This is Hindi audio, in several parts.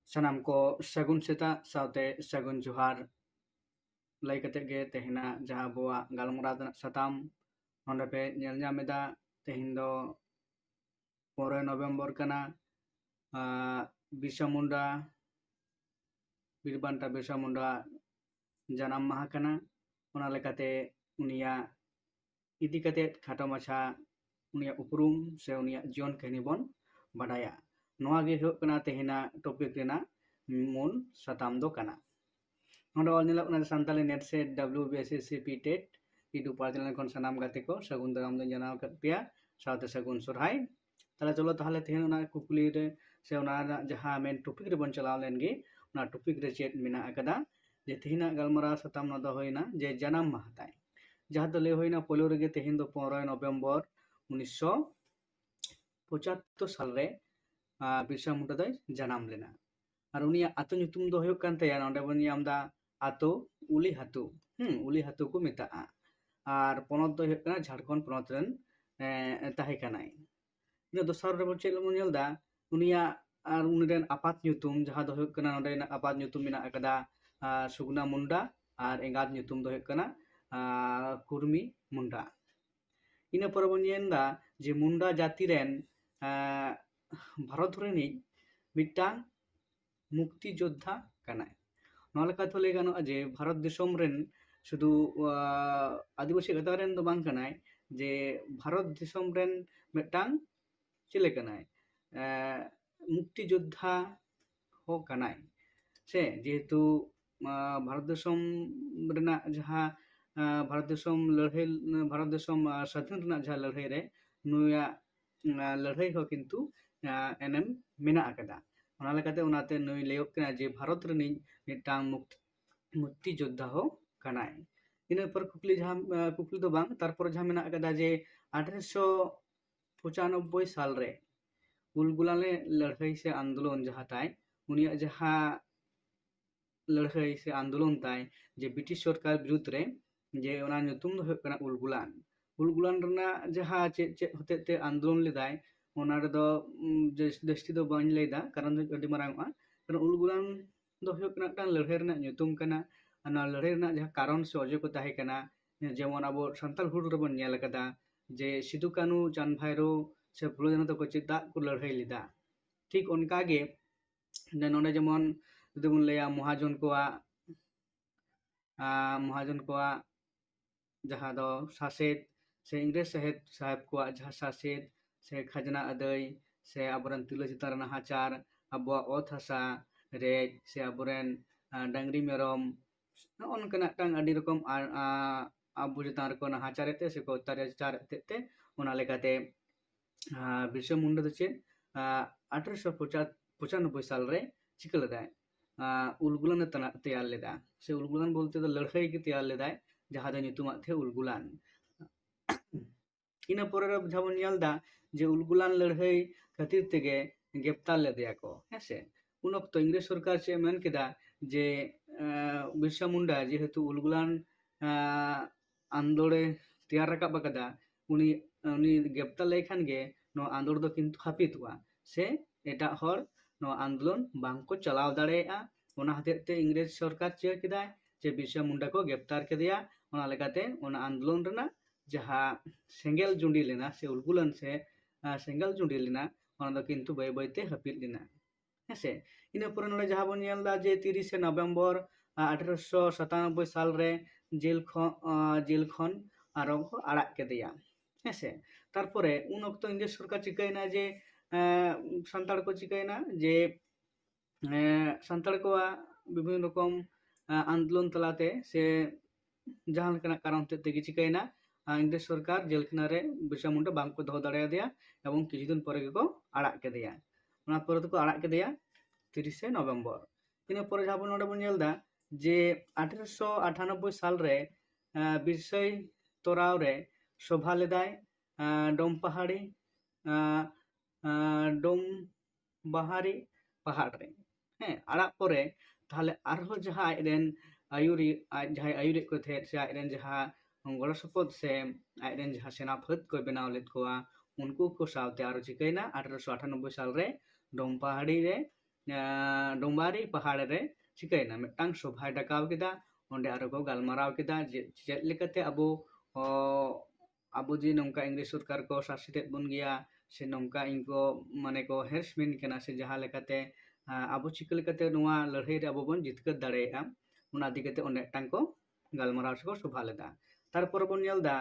Sanam ko sagun seta saute sagun johar lay kate ge tehina jaha boa galmara satam onde pe nyel nyameda tehin do 15 November kana Birsa Munda Birbanta Birsa Munda janam maha kana ona lekate unia idi kate khato macha unia uprum se unia jion kahini bon badaya noa ge huk kana tehina topik rena mun satam do kana नोंडे ऑल नीला उना संताली नेट से WBSSC टेट इडू पार्जन kon sanam gate ko sagun daram do janaw kat pia saute sagun surhai tala cholo tahale tehen una kukuli re se una jaha main topic re bon chalaw len ge una topic re chet mina akada je tehina galmara satam no do hoina je janam mahatai jaha do le hoina polo re ge tehin do 15 November 1975 साल रे बिरसा मुंडा दोय janam lena ar unia atu nyutum do hoyok kan taya nonde bon yamda ato uli hatu ko meta'a ar ponot do hoyok kana Jharkhand ponot ren tahe kanai ina dosar re bon chelo mon yelda unia ar uniren apat nyutum jaha do hoyok kana nonde apat nyutum mina akada Sugna Munda ar engat nyutum do hoyok kana Kurmi Munda ina pore bon yenda je Munda jati ren Bharat reni mitang मुक्ति योद्धा कनाय नॉले का तो लेगा जे भारत दिसोम रेन शुधु आदिवासी गता रेन दो बांग कनाय जे भारत दिसोम रेन मिटांग चिले कनाय मुक्ति योद्धा हो कनाय से जेहेतु भारत दिसोम रेना जहां भारत दिसोम लड़ाई भारत दिसोम स्वाधीन रेना जहां लड़ाई रे नुया लड़ाई हो किंतु एनएम मेना अकदा ona lekate unate nui leok kana je bharat reni mitang mukti yoddha ho kanai ina par kukli do bang tarpor jaha mena akada je 1895 साल रे उलगुलाले लड़ाई से आंदोलन जहा ताई उनिया जहा लड़ाई से आंदोलन ताई जे ब्रिटिश सरकार विरुद्ध रे जे ओना nyutum do hoyok kana Ulgulan रना जहा चे होते आंदोलन लेदाय ओना रे दो दस्ती दो बाñ लेदा कारण दो अडी मारांगा कारण उलगुलान दो होयok kana tan लड़ाई रना nyutum kana ana लड़ाई रना जहा कारण से अजे को ताहे kana जेमन अब संताल हुल रे बन नेल कदा जे सिदु कानू चांद भाईरो से फुलो जन तो चिदा को लड़ाई लेदा ठीक उनका गे नोने जेमन जदि बन लेया महाजन को जहा दो सासेत से इंग्रेज साहेब को जहा सासेत से खजना अदय से आबरन तिला चितार नाहाचार आबवा ओत हसा रेज से आबरन डांगरी मेरम ओनकना टांग अडी रकम आबु चितार को नाहाचारते से को अत्याचार ते ओना लेकाते बिरसा मुंडा दो चेद 1895 साल रे चिका लेदाय उलगुलान तैयार लेदा से उलगुलान बोलते तो लड़ाई के तैयार लेदाय जहां दो nyutum थे Ulgulan ina pore jabon nyelda je Ulgulan लड़ाई खातिर तेगे ग्रेप्तार लेदेया को हेसे उन वक्त इंग्रेज सरकार से मेन केदा जे बिरसा मुंडा जेहेतु उलगुलान आंदोलन तैयार रकाब कदा उनी ग्रेप्तार लेखान गे नो आंदोलन दो किंतु हापितवा से एटा हर नो आंदोलन बांग को चलाव दाड़ेया ओना हतेते इंग्रेज सरकार चे केदा जे बिरसा मुंडा को ग्रेप्तार केदिया ओना लेकाते ओना आंदोलन रेना जहा सेंगेल जुंडी लेना से उलगुलान से सेंगेल जुंडी लेना ओना दो किंतु बाय बायते हापित लेना हेसे ina pore node jaha bon nyelda je 30 नवंबर 1897 साल रे जेल खन आरो आड़ा केदिया हेसे तारपरे उन वक्त इंग्रेज सरकार चिकायना जे संताड़ को चिकायना जे संताड़ को विभिन्न रकम आंदोलन तलाते से जहां लेकना कारण तेगे चिकायना इंग्रेज सरकार जेल खाना रे बिरसा मुंडा बांग को दोहो दाड़े दिया एवं किछु दिन परे को आड़ा केदिया ओना परे तो आड़ा केदिया 30 नवंबर ina pore jaha bon node bon nyelda je 1898 साल रे बिरसई तोराव रे सभा लेदाय डोम पहाड़ी डोम बाहारी पहाड़ रे हैं आड़ा परे ताहले आरहो जहा आइरेन आयुरी जहा आयुरी को थे से आइरेन जहा गड़ सपोद से आइरेन जहा सेनापति को बनाव लेद कोआ उनको को सावते आरो चिकैना 1898 साल रे डोम पहाड़ी रे डोंबारी पहाड़ रे चिकायना मिटांग सभा डाकाव केदा ओंडे आरो को गालमाराव केदा जे चेद लेकाते अबो अबो जी नोंका इंग्लिश सरकार को शासित बन गया से नोंका इनको माने को हेरसमेंट केना से जहां लेकाते अबो चिका लेकाते नोआ लड़ाई रे अबो बन जितकर दाड़ेया उना दिकेते ओंडे टांग को गालमाराव से को सभा लेदा तारपर बन नेलदा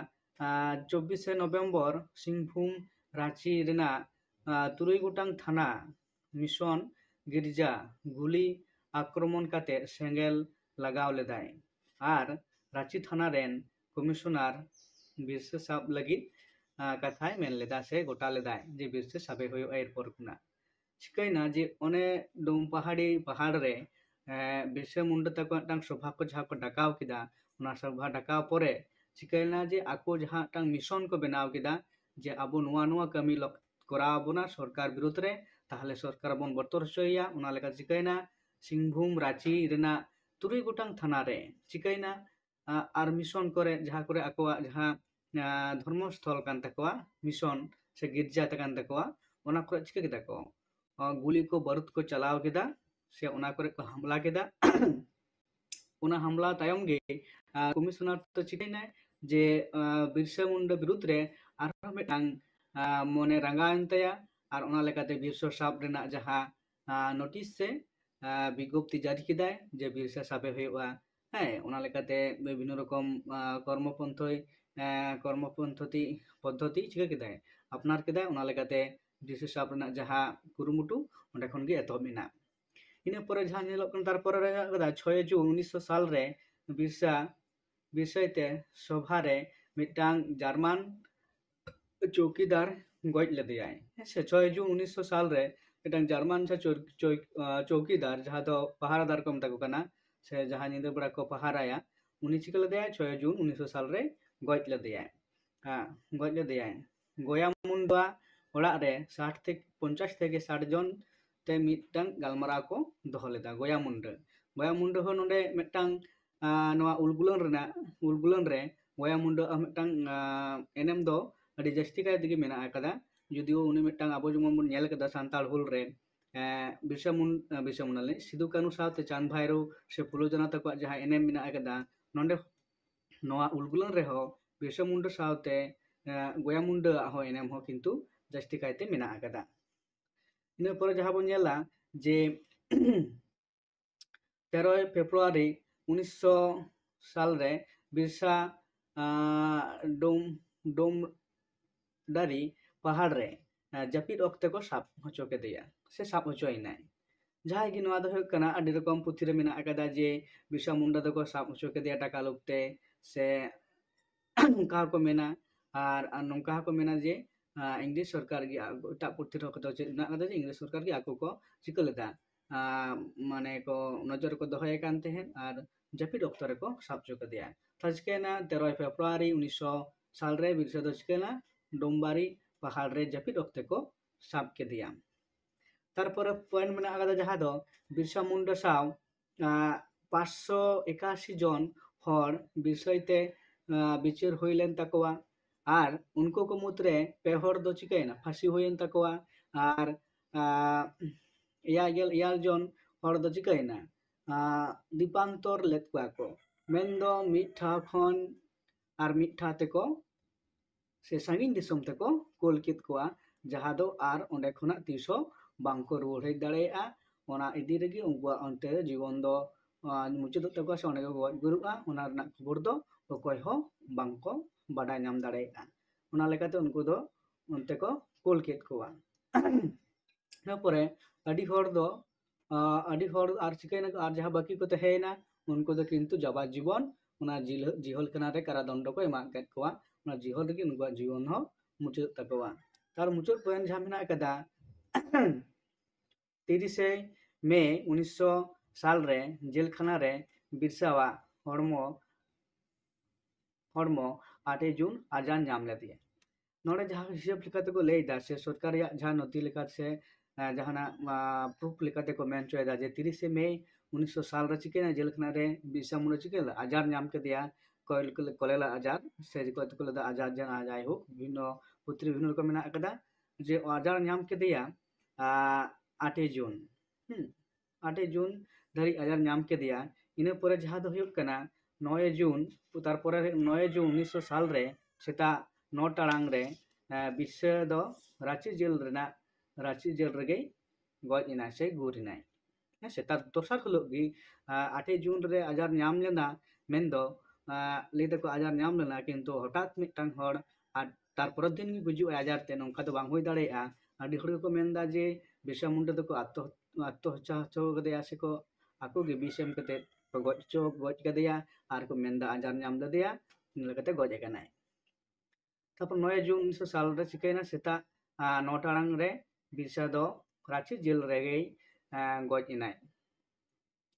24 नवेम्बर सिंहभूम रांची रेना तुरुई गोटांग थाना मिशन गिरजा गुली आक्रमण काते सेंगेल लगाव लेदाय आर रांची थाना रेन कमिशनर बिरसे साब लगी कथाय मेन लेदा से गोटा लेदाय जे बिरसे साबे होयो एयरपोर्ट खुना चिकायना जे ओने डोम पहाड़ रे बिरसे मुंडा तक टांग सभा को जहां को डाकाव किदा उना सभा डाकाव परे चिकायना जे आको जहां टांग मिशन को बनाव किदा जे अबो नुआ नुआ कमी कराव बोना सरकार विरुद्ध रे ताहले सरकार बन बतर होचोया उना लेका चिकायना सिंहभूम रांची रेना तुरुई गोटांग थाना रे चिकायना आर मिशन करे जहां करे आकोआ जहां धर्मस्थल कान तकवा मिशन से गिरजा तकान तकवा ओना करे चिका केदा को गुली को बारूद को चलाव केदा से ओना करे को हमला केदा उना हमला तायम गे कमिशनर तो चिकायना जे बिरसा मुंडा विरुद्ध रे आरो मिटांग मने रंगान तया और ओना लेकाते बिरसा साब रेना जहां नोटिस से विज्ञप्ति जारी किदाय जे बिरसा साबे होयोआ है ओना लेकाते विभिन्न रकम कर्मपंथती पद्धति चिका किदाय अपनार किदाय ओना लेकाते बिरसा साब रेना जहां कुरुमुटु ओंडे खन गे एतहब मेना इना परे जहां नेलोक कन तार परे रे 6 जून 1900 साल रे बिरसाइते सभा रे मिटांग जर्मन चौकीदार गज लेदेयाय से 6 जून 1900 साल रे मिटांग जर्मन से चौकीदार जहां दो पहारादार को मता को कना से जहां निंदा बड़ा को पहाराया उनी चिका लेदेयाय 6 जून 1900 साल रे गज लेदेयाय गज लेदेयाय गोया मुंडा ओड़ा रे 60 থেকে 50 থেকে 60 जन ते मिटांग गालमारा को दोहो लेदा गोया मुंडा हो नोंडे मिटांग नोआ उलगुलन रे गोया मुंडा मिटांग एनएम दो अड़ी जस्ती काय दिगे मेना आकदा जुदियो उनी मिटांग आबो जमन बन नेल कदा सांताल हुल रे बिरसा मुंडा ले सिदु कानू साथे चांद भाईरो से फुलो जना तक जहां एनएम मेना आकदा नोंडे नोआ उलगुलन रे हो बिरसा मुंडा साथे गोया मुंडा हो एनएम हो किंतु जस्ती कायते मेना आकदा इन पर जहां बन नेला जे 13 फेब्रुआरी 1900 साल रे बिरसा डोम दारी पहाड़ रे जापिद अक्ते को साब होचो के दिया से साब होचो इनाय जहां कि नोआ दो हो कना अडी रकम पुथि रे मेना आकदा जे बिरसा मुंडा दो को साब होचो के दिया टाका लुकते से नोंका को मेना और नोंका को मेना जे इंग्लिश सरकार की टा पुथि रो कतो ना कदा जे इंग्लिश सरकार की आको को चिका लेदा माने को नजर को दोहय कानते हैं और जापिद अक्ते को साब होचो के दिया तजकेना 13 फेब्रुआरी 1900 साल रे बिरसा दो चिकेना डोंबारी पहाड़ रे जापिद अक्ते को साब के दिया तारपर पॉइंट मेना आगदा जहां दो बिरसा मुंडा साव 581 जन हर बिरसाइते बिचार होइलेन तकवा और उनको को मुद्रे पे हर दो चिकायना फांसी होयन तकवा और या जन हर दो चिकायना दीपांतर लेतवा को मेनदो मिठा खन और मिठा तेको से सांगिन दिसम तेको कोल कित कोआ जहां दो आर ओंडे खना तीसो बांको रुवाड़ हेज दाड़ेया ओना इदी रेगी उनकुआ अंते जीवन दो मुचाद तको से ओंडे को गुरुआ ओना रना खबर दो अकय हो बांको बाडाय नाम दाड़ेया ओना लेकाते उनको दो अंते को कोल कित कोआ ना परे अडी हर आर चिकायना आर जहां बाकी को तहेना उनको दो किंतु जाबा जीवन ओना जिहल कना रे कारादंड को एमा केत कोआ ओना जिहल रेगी उनको जीवन हो मुचाद तकोआ तार मुचाद पॉइंट जहां मेना कदा 30 मई 1900 साल रे जेल खाना रे बिरसावा हड़मो 8 जून आजान नाम लेदिया नोड़े जहां हिसाब लेकाते को लेदा से सरकार या जहां नथि लेकाते से जहाना प्रूफ लेकाते को मेन चोयदा जे 30 मई 1900 साल रे चिकेना जेल खाना रे बिरसा मुंडा चिकेला आजार नाम के दिया कोलेला आजार से को लेदा आजार जन आ जाय हो विभिन्न पुत्री विभिन्न को मेना कदा जे आजार नाम के दिया 8 जून 8 जून धारी आजार नाम केदिया इन परे जहाँ दो हुयुग कना 9 जून तारपरे 9 जून 1900 साल रे सेता 9 टाड़ांग रे बिरसा दो रांची जेल रेगे गज इना से गुरिनाय सेता दोसार हलो गी 8 जून रे आजार नाम लेना मेंदो लेदा को आजार नाम लेना किंतु हठात मिटांग हड़ तारपर दिन गी गुजुग आजार ते नोंका दो बांग हुई दाड़ेया आदि हड़ को मेंदा जे बिरसा मुंडा दो को आत्महत्या हचो कदेया से को आको गे बिसम कते गज कदेया आर को मेंदा आजार नाम लदेया लकते गज कनाय तारपर 9 जून 1900 साल रे चिकैना सेता 9 टाड़ांग रे बिरसा दो रांची जेल रेगे गज इनाय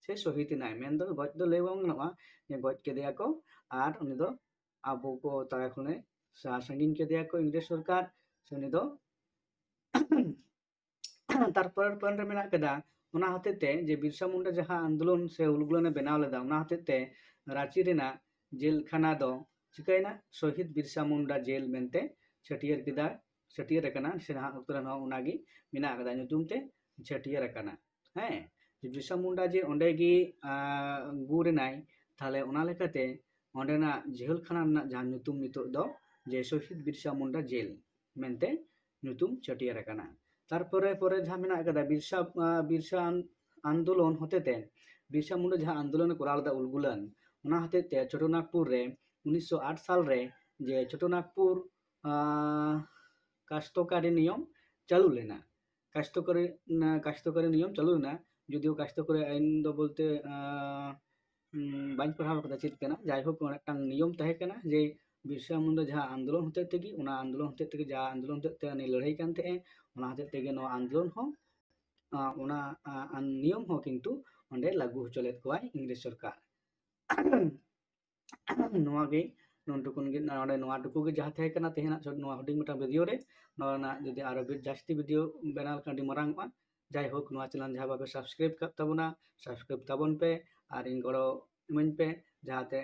से शहीद इनाय मेंदो गज दो ले बांग गनोआ जे गज केदेया को आर उनी दो आबो को ताया खुने सागिन केदेया को इंग्लिश सरकार से उनी दो तारपर पन रे मेना कदा उना हतेते जे बिरसा मुंडा जहां आंदोलन से उलगुलने बनाव लेदा उना हतेते रांची रेना जेल खाना दो चिकैना शहीद बिरसा मुंडा जेल मेनते छटियर किदा छटियर रकना से उतरन उनागी मेना कदा नुतुम ते छटियर रकना हैं जे बिरसा मुंडा जे ओंडेगी गुरेनाय थाले उना लेकाते ओंडेना जेल खाना ना जहां नुतुम नितो दो जे शहीद बिरसा मुंडा जेल मेनते नुतुम छटियर रकना तारपरे परे जहां मेना कदा बिरसा आंदोलन होतेते बिरसा मुंडा जहां आंदोलन कोराल दा उलगुलन उना हतेते छोटोनागपुर रे 1908 साल रे जे छोटोनागपुर कास्तकारी नियम चालू लेना कास्तकारी नियम चालू लेना যদিও কাষ্টকরে আইন দো বলতে বাñ পড়াও কথা চিত কেনা যাই হোক একটা নিয়ম তাহে কেনা যে बिरसा मुंडा जहाँ आंदोलन होते तेगी उना आंदोलन होते तेगी जहाँ आंदोलन होते ने लड़ाई कान थे उना होते तेगी नो आंदोलन हो उना नियम हो किंतु ओंडे लागू होचलेत कोय इंग्लिश सरकार नोआ गे नोंटुकुन गे नोडे नोआ टुकु गे जहाँ थे केना तेहना नोआ हुडिंग मटा वीडियो रे नोना जदि आरो जास्ती वीडियो बनाल कांडी मरांगवा जाय होक नोआ चैनल जहाँ बाबे सब्सक्राइब कर तबना सब्सक्राइब तबन पे और इन गड़ो इमन पे जाते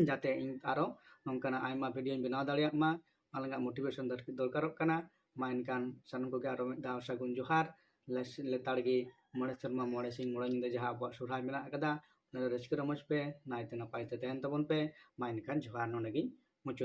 जाते इन आरो नोंकाना आयमा वीडियो बनाव दाड़िया मा आलंगा मोटिवेशन दरकार कना मा इनकान सानम को आरो दाव सागुन जोहार लेताड़गी मोड़े शर्मा मोड़े सिंह मोड़े निंदा जहाँ अब सुरहाय मेना कदा रस्क रमज पे नायते नपायते तहन तबन पे मा इनकान जोहार नोनेगी मुचुद